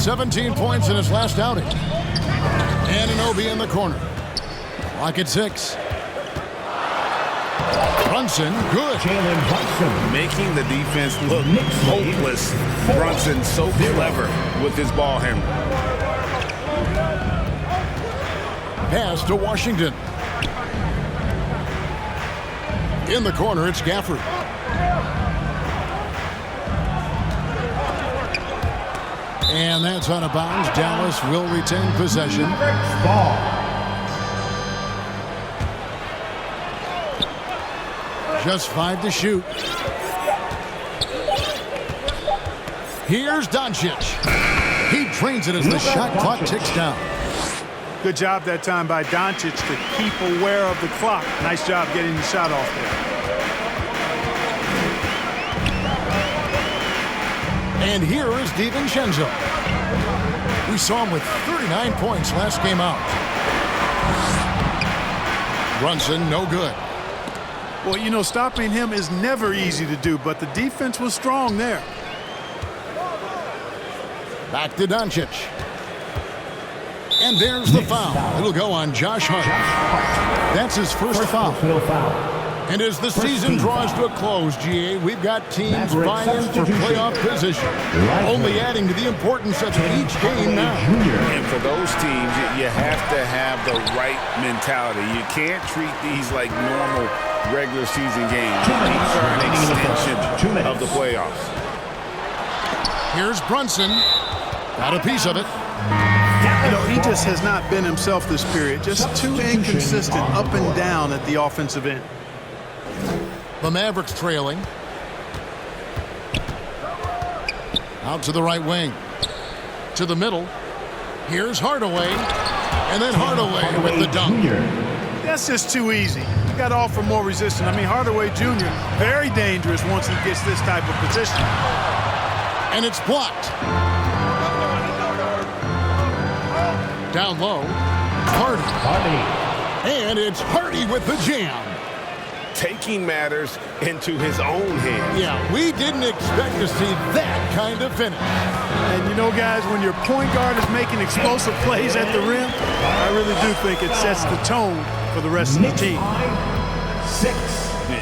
17 points in his last outing. Anunoby in the corner. Lock at 6. Brunson, good. Jalen Brunson. Making the defense look hopeless. Brunson so clever with his ball handling. Pass to Washington. In the corner, it's Gafford. And that's out of bounds. Dallas will retain possession. Ball. Just 5 to shoot. Here's Doncic. He drains it as the shot clock ticks down. Good job that time by Doncic to keep aware of the clock. Nice job getting the shot off there. And here is DiVincenzo. We saw him with 39 points last game out. Brunson, no good. Well, you know, stopping him is never easy to do, but the defense was strong there. Back to Doncic. And there's the foul. It'll go on Josh Hart. That's his first foul. And as the season draws to a close, GA, we've got teams vying for playoff position. Only adding to the importance of each game now. And for those teams, you have to have the right mentality. You can't treat these like normal regular season games. These are an extension of the playoffs. Here's Brunson. Got a piece of it. You know, he just has not been himself this period. Just too inconsistent up and down at the offensive end. The Mavericks trailing. Out to the right wing. To the middle. Here's Hardaway. And then Hardaway with the dunk. That's just too easy. You got to offer more resistance. I mean, Hardaway Jr., very dangerous once he gets this type of position. And it's blocked. Down low. Hardy. And it's Hardy with the jam. Taking matters into his own hands. Yeah, we didn't expect to see that kind of finish. And you know, guys, when your point guard is making explosive plays at the rim, I really do think it sets the tone for the rest of the team.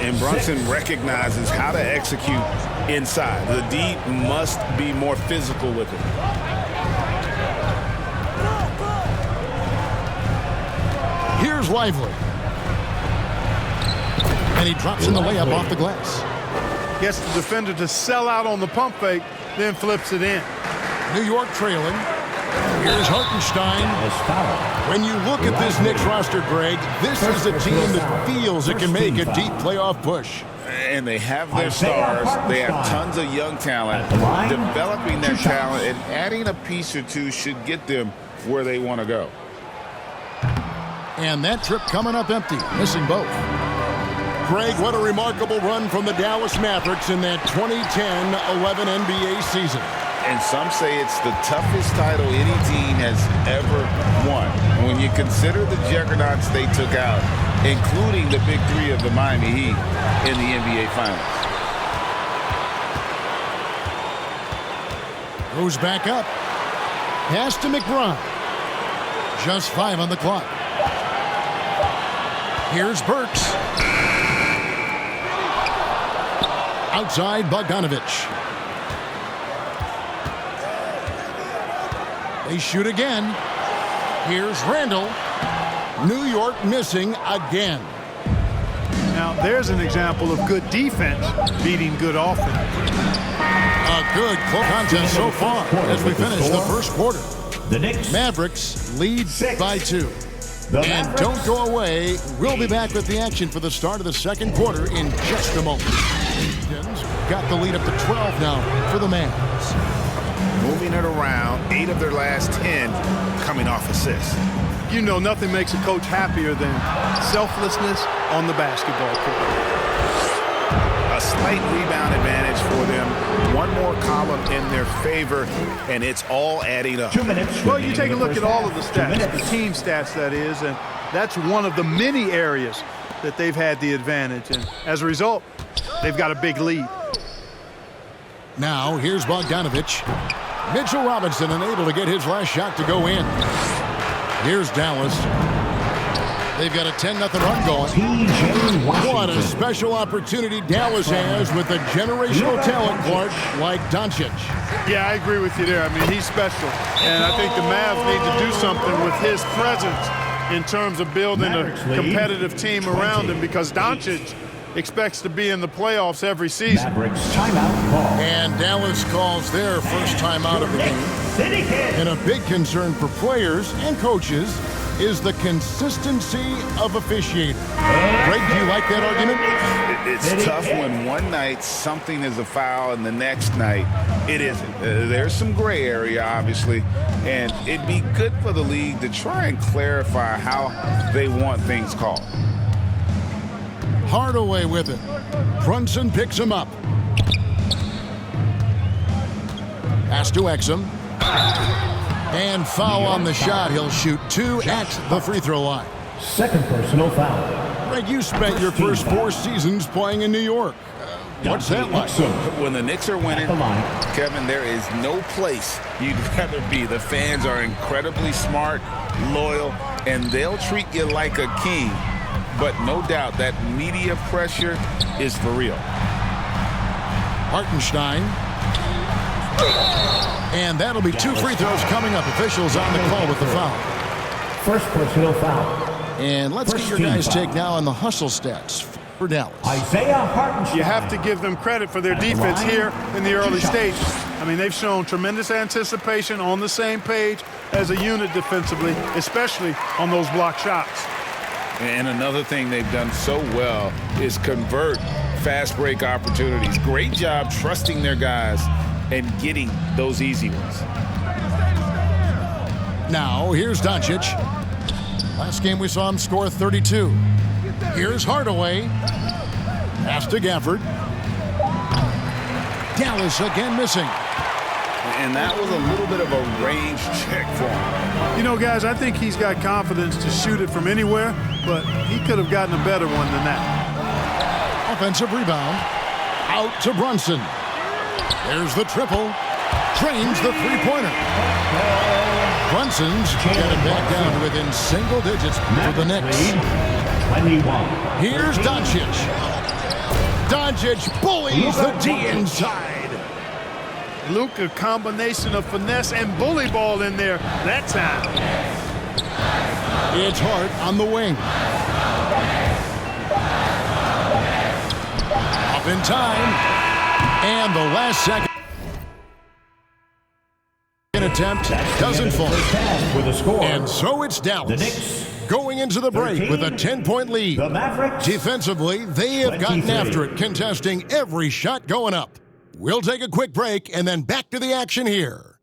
And Brunson recognizes how to execute inside. The D must be more physical with it. Here's Lively. And he drops in the layup off the glass. Gets the defender to sell out on the pump fake, then flips it in. New York trailing. Here's Hartenstein. When you look at this Knicks roster, Greg, this is a team that feels it can make a deep playoff push. And they have their stars. They have tons of young talent. Developing their talent and adding a piece or two should get them where they want to go. And that trip coming up empty, missing both. Greg, what a remarkable run from the Dallas Mavericks in that 2010-11 NBA season. And some say it's the toughest title any team has ever won. When you consider the juggernauts they took out, including the big three of the Miami Heat in the NBA Finals. Goes back up. Pass to McBride. Just 5 on the clock. Here's Burks. Outside Bogdanovich. They shoot again. Here's Randall. New York missing again. Now, there's an example of good defense beating good offense. A good close contest so far as we finish the first quarter. The Knicks Mavericks lead by 2. And don't go away. We'll be back with the action for the start of the second quarter in just a moment. Houston's got the lead up to 12 now for the Mavs. Moving it around, 8 of their last 10 coming off assists. You know, nothing makes a coach happier than selflessness on the basketball court. A slight rebound advantage for them. One more column in their favor, and it's all adding up. 2 minutes. Well, you take a look at all of the stats, the team stats that is, and that's one of the many areas that they've had the advantage. And as a result, they've got a big lead. Now, here's Bogdanovich. Mitchell Robinson unable to get his last shot to go in. Here's Dallas. They've got a 10-0 run going. P.J. Washington. What a special opportunity Dallas has with a generational talent, Clark, like Doncic. Yeah, I agree with you there. I mean, he's special. And I think the Mavs need to do something with his presence in terms of building a competitive team around him, because Doncic expects to be in the playoffs every season. Mavericks timeout call. And Dallas calls their first timeout of the game. And a big concern for players and coaches is the consistency of officiating. Greg, do you like that argument? It's tough when one night something is a foul and the next night it isn't. There's some gray area, obviously, and it'd be good for the league to try and clarify how they want things called. Hardaway with it. Brunson picks him up. Pass to Exum. And foul on the shot. He'll shoot 2 at the free throw line. Second personal foul. Greg, you spent your first 4 seasons playing in New York. What's that like? When the Knicks are winning, Kevin, there is no place you'd rather be. The fans are incredibly smart, loyal, and they'll treat you like a king. But no doubt that media pressure is for real. Hartenstein. And that'll be 2 free throws coming up. Officials on the call with the foul. First personal foul. And let's get your guys' take now on the hustle stats for Dallas. Isaiah Hartenstein. You have to give them credit for their defense here in the early stages. I mean, they've shown tremendous anticipation, on the same page as a unit defensively, especially on those block shots. And another thing they've done so well is convert fast break opportunities. Great job trusting their guys and getting those easy ones. Now, here's Doncic. Last game we saw him score 32. Here's Hardaway. Pass to Gafford. Dallas again missing. And that was a little bit of a range check for him. You know, guys, I think he's got confidence to shoot it from anywhere, but he could have gotten a better one than that. Offensive rebound. Out to Brunson. There's the triple. Trains the three-pointer. Brunson's got it back down to within single digits for the Knicks. 21. Here's Doncic. Doncic bullies the D inside. Luke, a combination of finesse and bully ball in there that time. It's Hart on the wing. Up in time. And the last second attempt doesn't fall. With a score. And so it's Dallas. The Knicks going into the break 13, with a 10-point lead. The Mavericks. Defensively, they have gotten 23. after it, contesting every shot going up. We'll take a quick break and then back to the action here.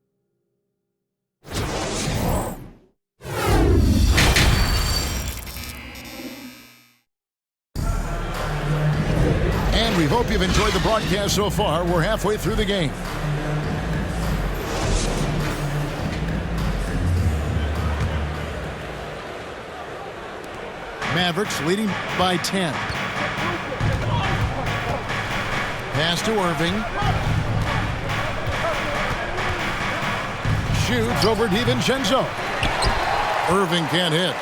And we hope you've enjoyed the broadcast so far. We're halfway through the game. Mavericks leading by 10. Pass to Irving. Shoots over DiVincenzo. Irving can't hit.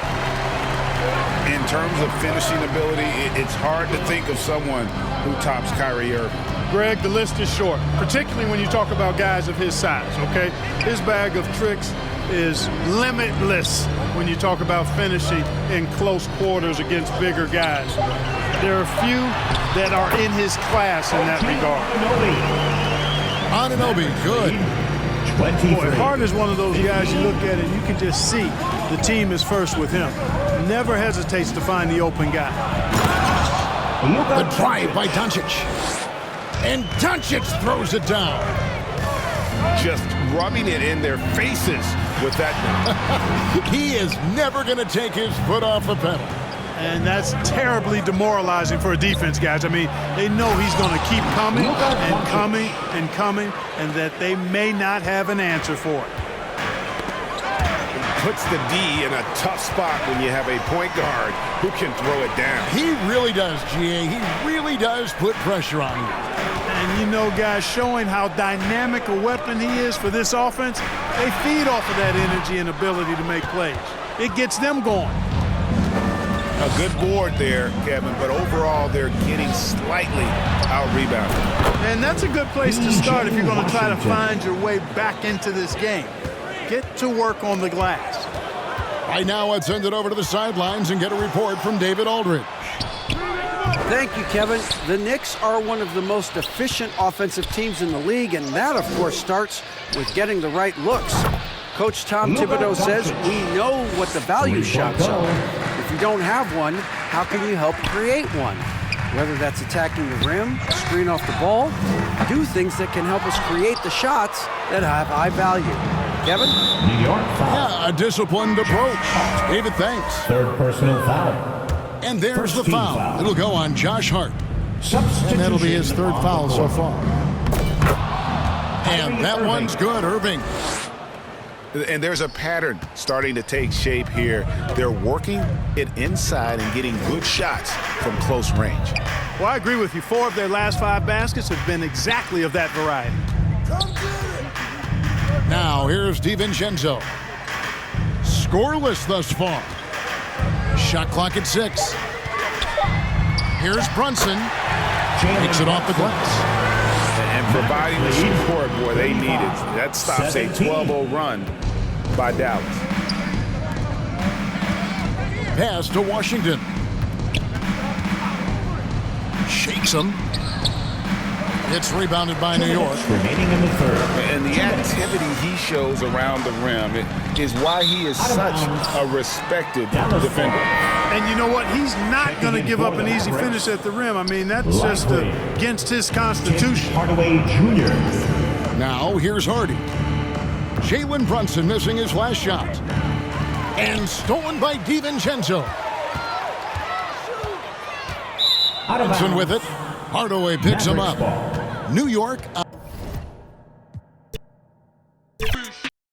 In terms of finishing ability, it's hard to think of someone who tops Kyrie Irving. Greg, the list is short, particularly when you talk about guys of his size, okay? His bag of tricks is limitless when you talk about finishing in close quarters against bigger guys. There are few that are in his class in that regard. Anunoby, good. 23. Boy, Hart is one of those guys you look at and you can just see the team is first with him. Never hesitates to find the open guy. The drive by Doncic. And Doncic throws it down. Just rubbing it in their faces with that. He is never going to take his foot off the pedal. And that's terribly demoralizing for a defense, guys. I mean, they know he's going to keep coming and coming and coming, and that they may not have an answer for it. Puts the D in a tough spot when you have a point guard who can throw it down. He really does, GA. He really does put pressure on you. And you know, guys, showing how dynamic a weapon he is for this offense, they feed off of that energy and ability to make plays. It gets them going. A good board there, Kevin, but overall they're getting slightly out-rebounded. And that's a good place to start if you're going to try to find your way back into this game. Get to work on the glass. Right now, let's send it over to the sidelines and get a report from David Aldridge. Thank you, Kevin. The Knicks are one of the most efficient offensive teams in the league, and that, of course, starts with getting the right looks. Coach Tom Thibodeau says we know what the value shots are. If you don't have one, how can you help create one? Whether that's attacking the rim, screen off the ball, do things that can help us create the shots that have high value. Kevin? New York foul. Yeah, a disciplined approach. David, thanks. Third personal foul. And there's First the team foul. foul. It'll go on Josh Hart. Substitution And that'll be his third on foul the so court. far. And that one's good, Irving. And there's a pattern starting to take shape here. They're working it inside and getting good shots from close range. Well, I agree with you. 4 of their last 5 baskets have been exactly of that variety. Now, here's DiVincenzo. Scoreless thus far. Shot clock at 6. Here's Brunson. Takes it off the glass. And providing the support, boy, they needed. That stops a 12-0 run by Dallas. Pass to Washington. Shakes him. It's rebounded by New York. Remaining in the third. And the activity he shows around the rim is why he is such a respected defender. And you know what? He's not going to give up an easy finish at the rim. I mean, that's just against his constitution. Hardaway Jr. Now, here's Hardy. Jalen Brunson missing his last shot. And stolen by DiVincenzo. Out of Brunson bounds. with it. Hardaway picks him up. Mavericks ball. New York